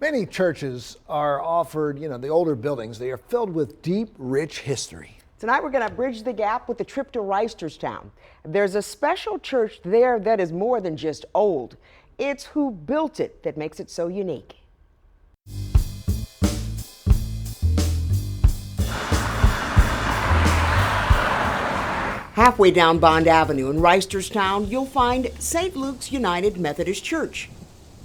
Many churches are offered, the older buildings. They are filled with deep, rich history. Tonight we're going to bridge the gap with a trip to Reisterstown. There's a special church there that is more than just old. It's who built it that makes it so unique. Halfway down Bond Avenue in Reisterstown, you'll find St. Luke's United Methodist Church.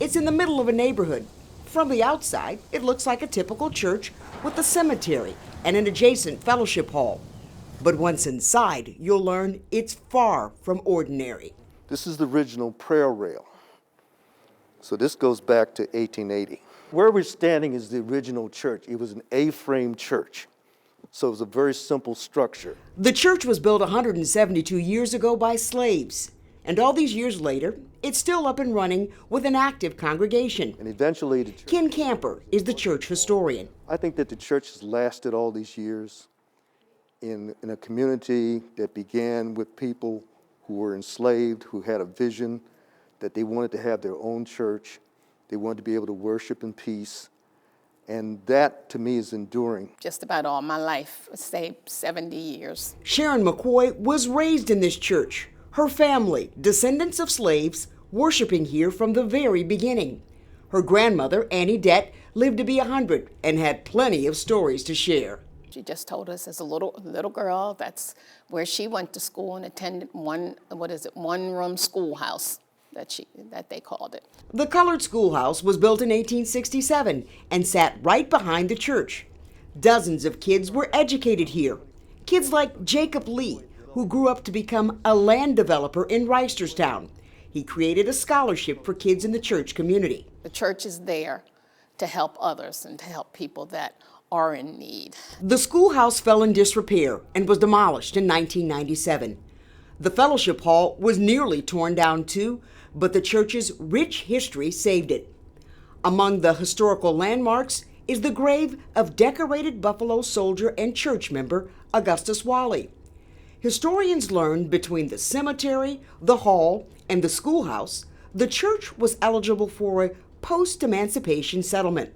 It's in the middle of a neighborhood. From the outside, it looks like a typical church with a cemetery and an adjacent fellowship hall. But once inside, you'll learn it's far from ordinary. This is the original prayer rail. So this goes back to 1880. Where we're standing is the original church. It was an A-frame church. So it was a very simple structure. The church was built 172 years ago by slaves. And all these years later, it's still up and running with an active congregation. And eventually the church... Ken Camper is the church historian. I think that the church has lasted all these years in a community that began with people who were enslaved, who had a vision that they wanted to have their own church. They wanted to be able to worship in peace. And that, to me, is enduring. Just about all my life, say 70 years. Sharon Mccoy was raised in this church. Her family, descendants of slaves, worshiping here from the very beginning. Her grandmother, Annie Dett, lived to be 100 and had plenty of stories to share. She just told us as a little girl, that's where she went to school and attended one-room schoolhouse. That they called it. The colored schoolhouse was built in 1867 and sat right behind the church. Dozens of kids were educated here. Kids like Jacob Lee, who grew up to become a land developer in Reisterstown. He created a scholarship for kids in the church community. The church is there to help others and to help people that are in need. The schoolhouse fell in disrepair and was demolished in 1997. The fellowship hall was nearly torn down too, but the church's rich history saved it. Among the historical landmarks is the grave of decorated Buffalo soldier and church member Augustus Wally. Historians learned between the cemetery, the hall, and the schoolhouse, the church was eligible for a post-emancipation settlement.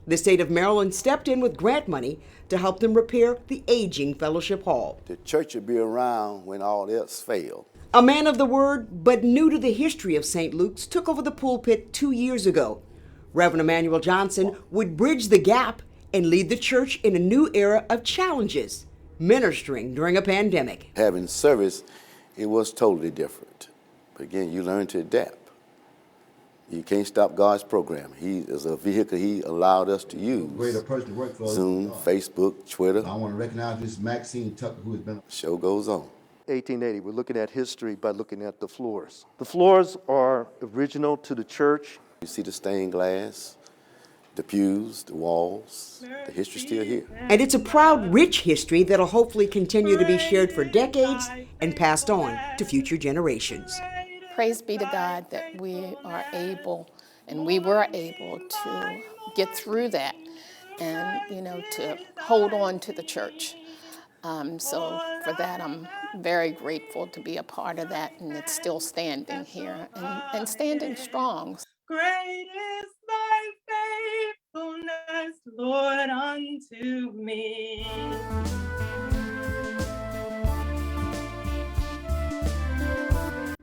The state of Maryland stepped in with grant money to help them repair the aging fellowship hall. The church would be around when all else failed. A man of the word, but new to the history of St. Luke's, took over the pulpit 2 years ago. Reverend Emmanuel Johnson would bridge the gap and lead the church in a new era of challenges, ministering during a pandemic. Having service, it was totally different. But again, you learn to adapt. You can't stop God's program. He is a vehicle He allowed us to use. Greater person to work for. Zoom, Facebook, Twitter. I want to recognize this Maxine Tucker, who has been. Show goes on. 1880, we're looking at history by looking at the floors. The floors are original to the church. You see the stained glass, the pews, the walls. The history's still here. And it's a proud, rich history that'll hopefully continue to be shared for decades and passed on to future generations. Praise be to God that we are able, and we were able to get through that and, to hold on to the church. So for that, I'm very grateful to be a part of that, and it's still standing here and standing strong. Great is thy faithfulness, Lord, unto me.